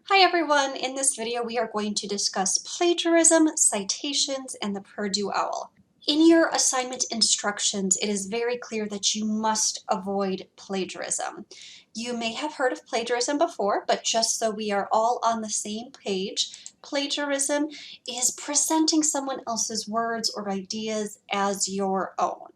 Hi everyone! In this video we are going to discuss plagiarism, citations, and the Purdue OWL. In your assignment instructions, it is very clear that you must avoid plagiarism. You may have heard of plagiarism before, but just so we are all on the same page, plagiarism is presenting someone else's words or ideas as your own.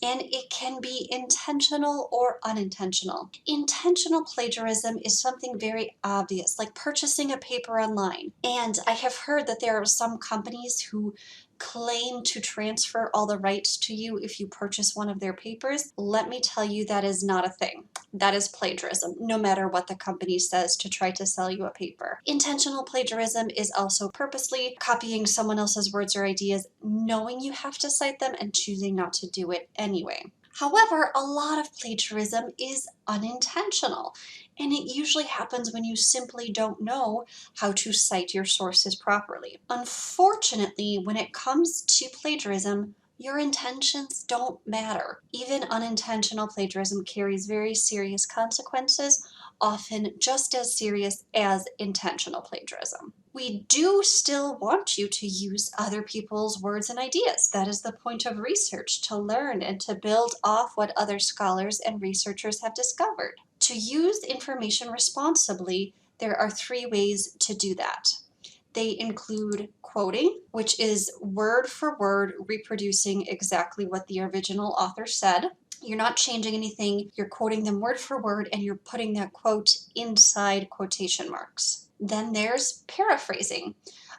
And it can be intentional or unintentional. Intentional plagiarism is something very obvious, like purchasing a paper online. And I have heard that there are some companies who claim to transfer all the rights to you if you purchase one of their papers. Let me tell you, that is not a thing. That is plagiarism, no matter what the company says to try to sell you a paper. Intentional plagiarism is also purposely copying someone else's words or ideas, knowing you have to cite them and choosing not to do it anyway. However, a lot of plagiarism is unintentional, and it usually happens when you simply don't know how to cite your sources properly. Unfortunately, when it comes to plagiarism, your intentions don't matter. Even unintentional plagiarism carries very serious consequences, often just as serious as intentional plagiarism. We do still want you to use other people's words and ideas. That is the point of research, to learn and to build off what other scholars and researchers have discovered. To use information responsibly, there are three ways to do that. They include quoting, which is word for word reproducing exactly what the original author said. You're not changing anything, you're quoting them word for word, and you're putting that quote inside quotation marks. Then there's paraphrasing.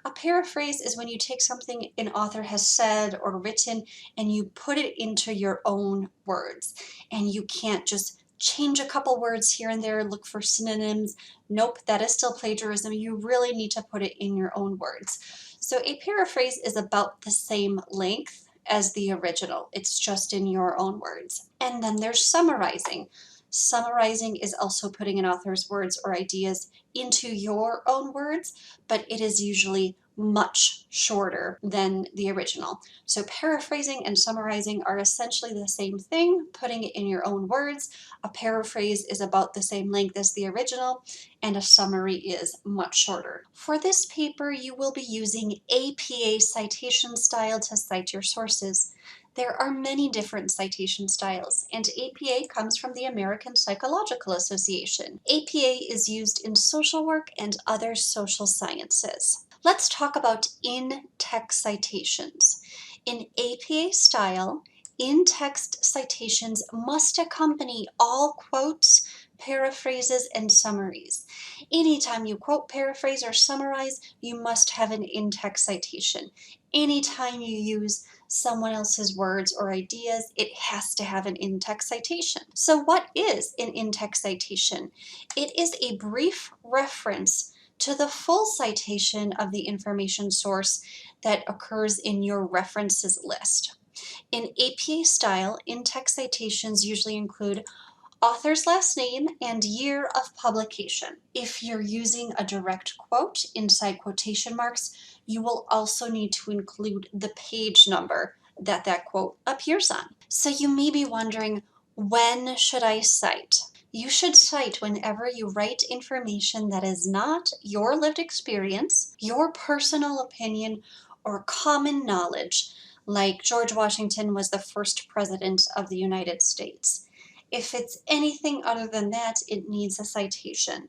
A paraphrase is when you take something an author has said or written and you put it into your own words. And you can't just change a couple words here and there, look for synonyms. Nope, that is still plagiarism. You really need to put it in your own words. So a paraphrase is about the same length as the original. It's just in your own words. And then there's summarizing. Summarizing is also putting an author's words or ideas into your own words, but it is usually much shorter than the original. So paraphrasing and summarizing are essentially the same thing, putting it in your own words. A paraphrase is about the same length as the original, and a summary is much shorter. For this paper, you will be using APA citation style to cite your sources. There are many different citation styles, and APA comes from the American Psychological Association. APA is used in social work and other social sciences. Let's talk about in-text citations. In APA style, in-text citations must accompany all quotes, paraphrases, and summaries. Anytime you quote, paraphrase, or summarize, you must have an in-text citation. Anytime you use someone else's words or ideas, it has to have an in-text citation. So what is an in-text citation? It is a brief reference to the full citation of the information source that occurs in your references list. In APA style, in-text citations usually include author's last name and year of publication. If you're using a direct quote inside quotation marks, you will also need to include the page number that that quote appears on. So you may be wondering, when should I cite? You should cite whenever you write information that is not your lived experience, your personal opinion, or common knowledge, like George Washington was the first president of the United States. If it's anything other than that, it needs a citation.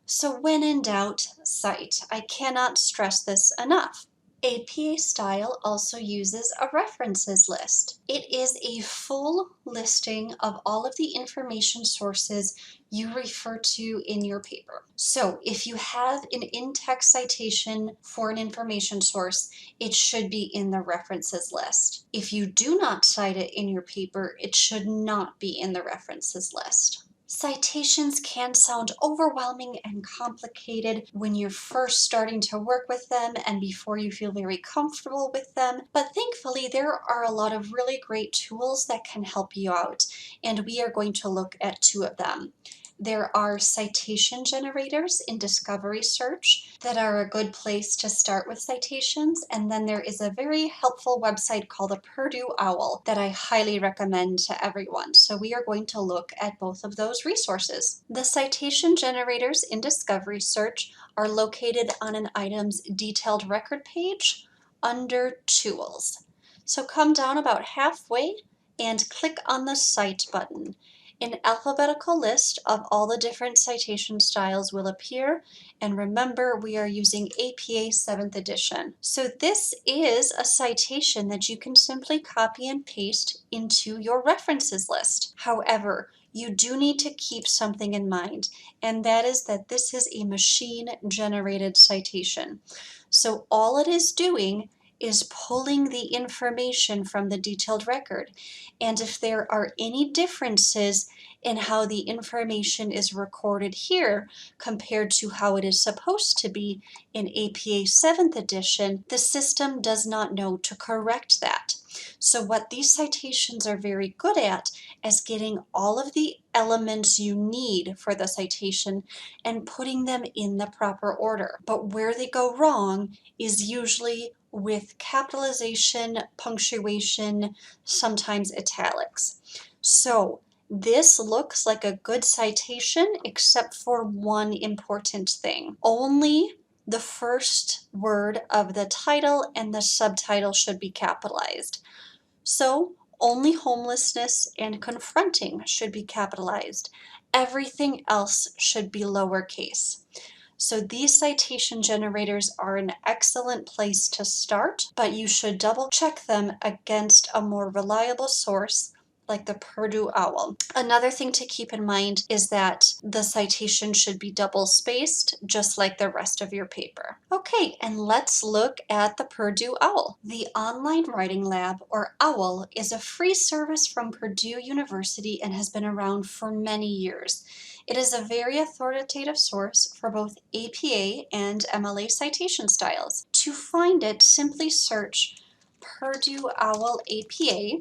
So when in doubt, cite. I cannot stress this enough. APA style also uses a references list. It is a full listing of all of the information sources you refer to in your paper. So if you have an in-text citation for an information source, it should be in the references list. If you do not cite it in your paper, it should not be in the references list. Citations can sound overwhelming and complicated when you're first starting to work with them and before you feel very comfortable with them, but thankfully there are a lot of really great tools that can help you out, and we are going to look at two of them. There are citation generators in Discovery Search that are a good place to start with citations, and then there is a very helpful website called the Purdue OWL that I highly recommend to everyone. So we are going to look at both of those resources. The citation generators in Discovery Search are located on an item's detailed record page under Tools. So come down about halfway and click on the Cite button. An alphabetical list of all the different citation styles will appear, and remember we are using APA 7th edition. So this is a citation that you can simply copy and paste into your references list. However, you do need to keep something in mind, and that is that this is a machine-generated citation. So all it is doing is pulling the information from the detailed record. And if there are any differences in how the information is recorded here compared to how it is supposed to be in APA 7th edition, the system does not know to correct that. So what these citations are very good at is getting all of the elements you need for the citation and putting them in the proper order. But where they go wrong is usually with capitalization, punctuation, sometimes italics. So this looks like a good citation except for one important thing. Only the first word of the title and the subtitle should be capitalized. So only homelessness and confronting should be capitalized. Everything else should be lowercase. So these citation generators are an excellent place to start, but you should double check them against a more reliable source like the Purdue OWL. Another thing to keep in mind is that the citation should be double spaced, just like the rest of your paper. Okay, and let's look at the Purdue OWL. The Online Writing Lab, or OWL, is a free service from Purdue University and has been around for many years. It is a very authoritative source for both APA and MLA citation styles. To find it, simply search Purdue OWL APA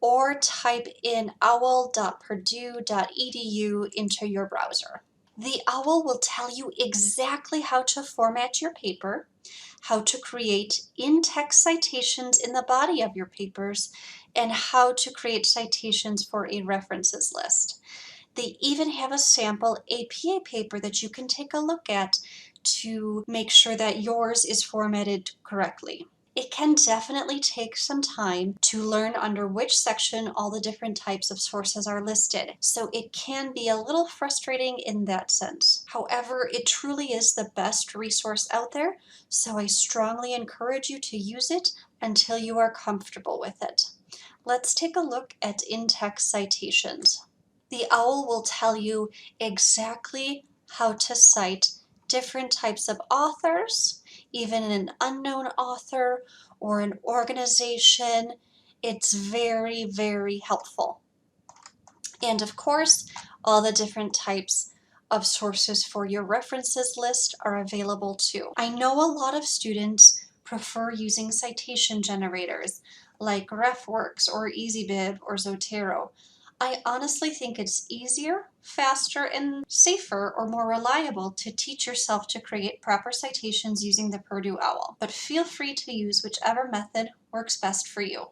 or type in owl.purdue.edu into your browser. The OWL will tell you exactly how to format your paper, how to create in-text citations in the body of your papers, and how to create citations for a references list. They even have a sample APA paper that you can take a look at to make sure that yours is formatted correctly. It can definitely take some time to learn under which section all the different types of sources are listed, so it can be a little frustrating in that sense. However, it truly is the best resource out there, so I strongly encourage you to use it until you are comfortable with it. Let's take a look at in-text citations. The OWL will tell you exactly how to cite different types of authors, even an unknown author or an organization. It's very, very helpful. And of course, all the different types of sources for your references list are available too. I know a lot of students prefer using citation generators like RefWorks or EasyBib or Zotero. I honestly think it's easier, faster, and safer or more reliable to teach yourself to create proper citations using the Purdue OWL, but feel free to use whichever method works best for you.